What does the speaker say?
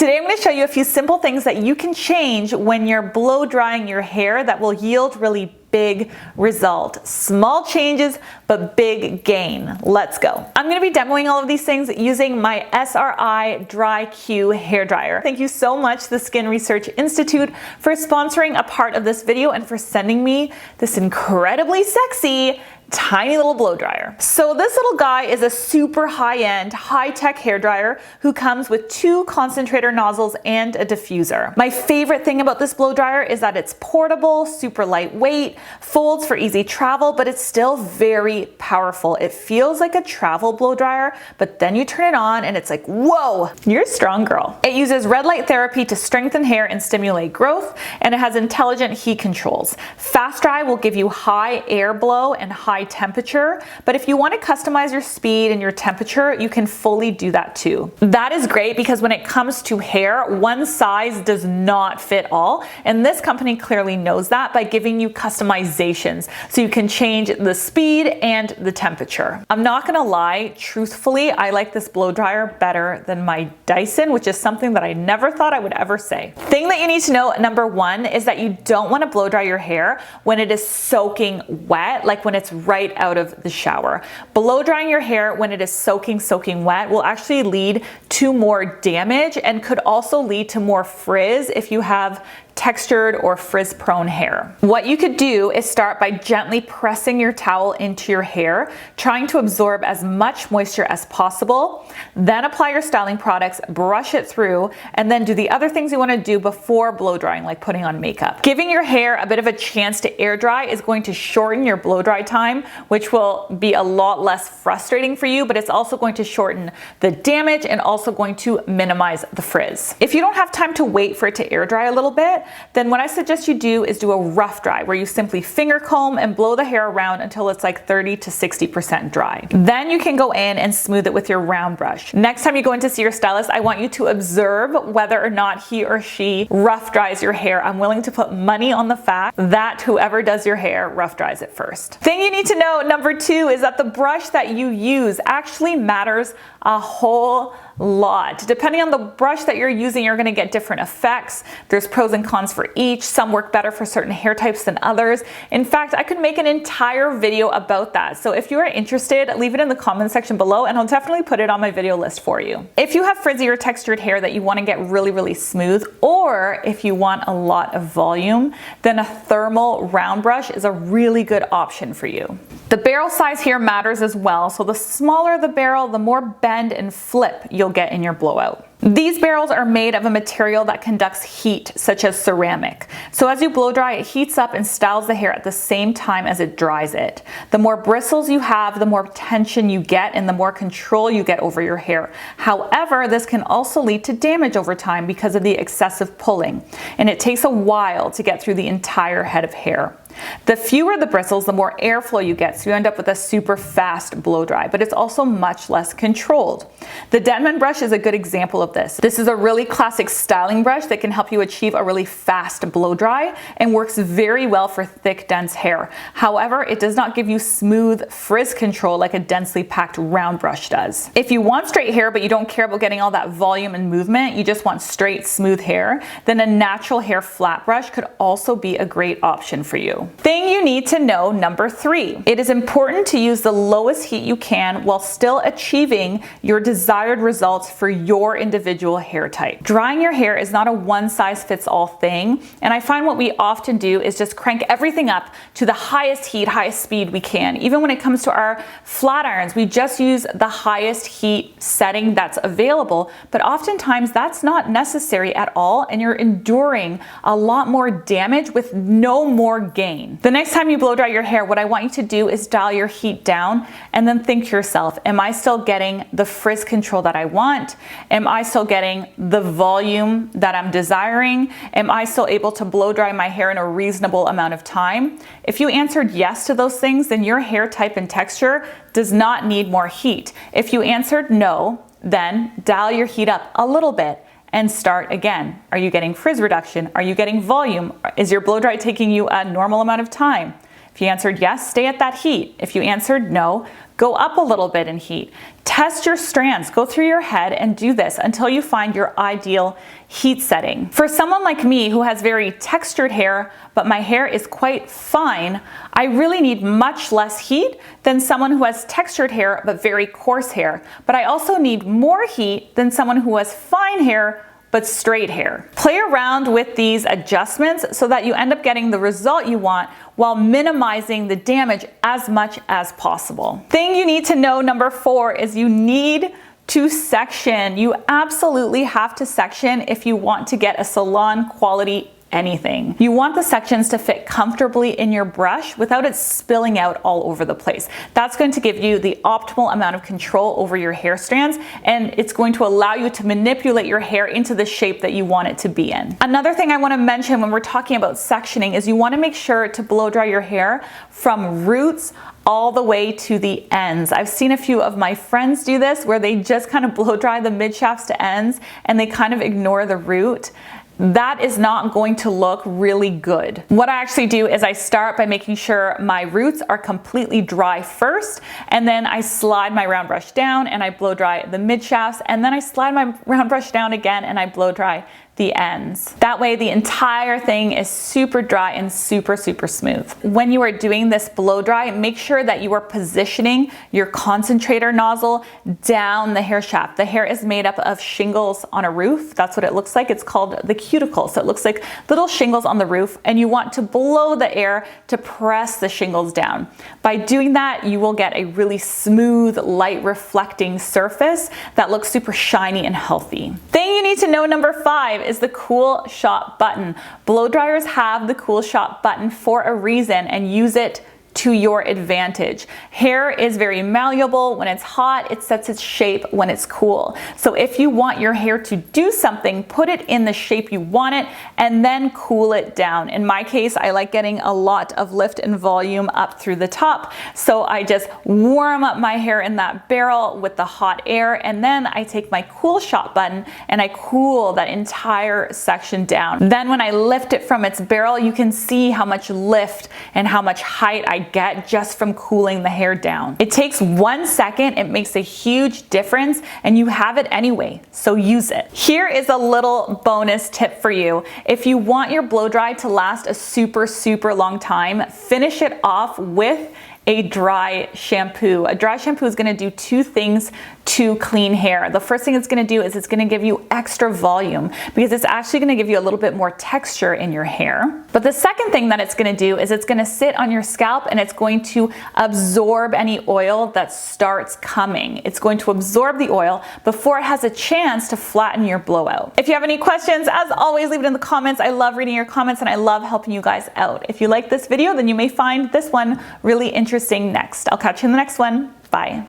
Today I'm going to show you a few simple things that you can change when you're blow drying your hair that will yield really big result. Small changes, but big gain. Let's go. I'm going to be demoing all of these things using my SRI DryQ hair dryer. Thank you so much, the Skin Research Institute, for sponsoring a part of this video and for sending me this incredibly sexy tiny little blow dryer. So this little guy is a super high-end, high-tech hair dryer who comes with 2 concentrator nozzles and a diffuser. My favorite thing about this blow dryer is that it's portable, super lightweight, folds for easy travel, but it's still very powerful. It feels like a travel blow dryer, but then you turn it on and it's like, whoa, you're a strong girl. It uses red light therapy to strengthen hair and stimulate growth, and it has intelligent heat controls. Fast dry will give you high air blow and high temperature, but if you want to customize your speed and your temperature, you can fully do that too. That is great because when it comes to hair, one size does not fit all, and this company clearly knows that by giving you customizations so you can change the speed and the temperature. I'm not gonna lie, truthfully, I like this blow dryer better than my Dyson, which is something that I never thought I would ever say. Thing that you need to know, number 1, is that you don't want to blow dry your hair when it is soaking wet, like when it's right out of the shower. Blow drying your hair when it is soaking wet will actually lead to more damage and could also lead to more frizz if you have textured or frizz prone hair. What you could do is start by gently pressing your towel into your hair, trying to absorb as much moisture as possible, then apply your styling products, brush it through, and then do the other things you want to do before blow drying, like putting on makeup. Giving your hair a bit of a chance to air dry is going to shorten your blow dry time, which will be a lot less frustrating for you, but it's also going to shorten the damage and also going to minimize the frizz. If you don't have time to wait for it to air dry a little bit, then what I suggest you do is do a rough dry where you simply finger comb and blow the hair around until it's like 30 to 60% dry. Then you can go in and smooth it with your round brush. Next time you go in to see your stylist, I want you to observe whether or not he or she rough dries your hair. I'm willing to put money on the fact that whoever does your hair rough dries it first. Thing you need to know, number 2, is that the brush that you use actually matters a whole lot. Depending on the brush that you're using, you're going to get different effects. There's pros and cons for each. Some work better for certain hair types than others. In fact, I could make an entire video about that. So if you are interested, leave it in the comment section below and I'll definitely put it on my video list for you. If you have frizzy or textured hair that you want to get really smooth, or if you want a lot of volume, then a thermal round brush is a really good option for you. The barrel size here matters as well. So the smaller the barrel, the more bend and flip you'll get in your blowout. These barrels are made of a material that conducts heat, such as ceramic. So as you blow dry, it heats up and styles the hair at the same time as it dries it. The more bristles you have, the more tension you get and the more control you get over your hair. However, this can also lead to damage over time because of the excessive pulling, and it takes a while to get through the entire head of hair. The fewer the bristles, the more airflow you get, so you end up with a super fast blow dry, but it's also much less controlled. The Denman brush is a good example of this. This is a really classic styling brush that can help you achieve a really fast blow dry and works very well for thick, dense hair. However, it does not give you smooth frizz control like a densely packed round brush does. If you want straight hair, but you don't care about getting all that volume and movement, you just want straight, smooth hair, then a natural hair flat brush could also be a great option for you. Thing you need to know, number 3. It is important to use the lowest heat you can while still achieving your desired results for your individual hair type. Drying your hair is not a one-size-fits-all thing, and I find what we often do is just crank everything up to the highest heat, highest speed we can. Even when it comes to our flat irons, we just use the highest heat setting that's available, but oftentimes that's not necessary at all, and you're enduring a lot more damage with no more gain. The next time you blow dry your hair, what I want you to do is dial your heat down and then think to yourself, am I still getting the frizz control that I want? Am I still getting the volume that I'm desiring? Am I still able to blow dry my hair in a reasonable amount of time? If you answered yes to those things, then your hair type and texture does not need more heat. If you answered no, then dial your heat up a little bit and start again. Are you getting frizz reduction? Are you getting volume? Is your blow dry taking you a normal amount of time? If you answered yes, stay at that heat. If you answered no, go up a little bit in heat. Test your strands. Go through your head and do this until you find your ideal heat setting. For someone like me who has very textured hair, but my hair is quite fine, I really need much less heat than someone who has textured hair but very coarse hair. But I also need more heat than someone who has fine hair but straight hair. Play around with these adjustments so that you end up getting the result you want while minimizing the damage as much as possible. Thing you need to know, number 4, is you need to section. You absolutely have to section if you want to get a salon quality anything. You want the sections to fit comfortably in your brush without it spilling out all over the place. That's going to give you the optimal amount of control over your hair strands, and it's going to allow you to manipulate your hair into the shape that you want it to be in. Another thing I want to mention when we're talking about sectioning is you want to make sure to blow dry your hair from roots all the way to the ends. I've seen a few of my friends do this where they just kind of blow dry the mid shafts to ends and they kind of ignore the root. That is not going to look really good. What I actually do is I start by making sure my roots are completely dry first, and then I slide my round brush down and I blow dry the mid shafts, and then I slide my round brush down again and I blow dry the ends. That way the entire thing is super dry and super smooth. When you are doing this blow dry, make sure that you are positioning your concentrator nozzle down the hair shaft. The hair is made up of shingles on a roof. That's what it looks like. It's called the cuticle. So it looks like little shingles on the roof, and you want to blow the air to press the shingles down. By doing that, you will get a really smooth, light reflecting surface that looks super shiny and healthy. Thing you need to know, number 5, is the cool shot button. Blow dryers have the cool shot button for a reason, and use it to your advantage. Hair is very malleable. When it's hot, it sets its shape when it's cool. So if you want your hair to do something, put it in the shape you want it and then cool it down. In my case, I like getting a lot of lift and volume up through the top. So I just warm up my hair in that barrel with the hot air, and then I take my cool shot button and I cool that entire section down. Then when I lift it from its barrel, you can see how much lift and how much height I get just from cooling the hair down. It takes 1 second, it makes a huge difference, and you have it anyway, so use it. Here is a little bonus tip for you. If you want your blow dry to last a super long time, finish it off with a dry shampoo. A dry shampoo is going to do 2 things to clean hair. The first thing it's going to do is it's going to give you extra volume, because it's actually going to give you a little bit more texture in your hair. But the second thing that it's going to do is it's going to sit on your scalp and it's going to absorb any oil that starts coming. It's going to absorb the oil before it has a chance to flatten your blowout. If you have any questions, as always, leave it in the comments. I love reading your comments and I love helping you guys out. If you like this video, then you may find this one really interesting next. I'll catch you in the next one. Bye.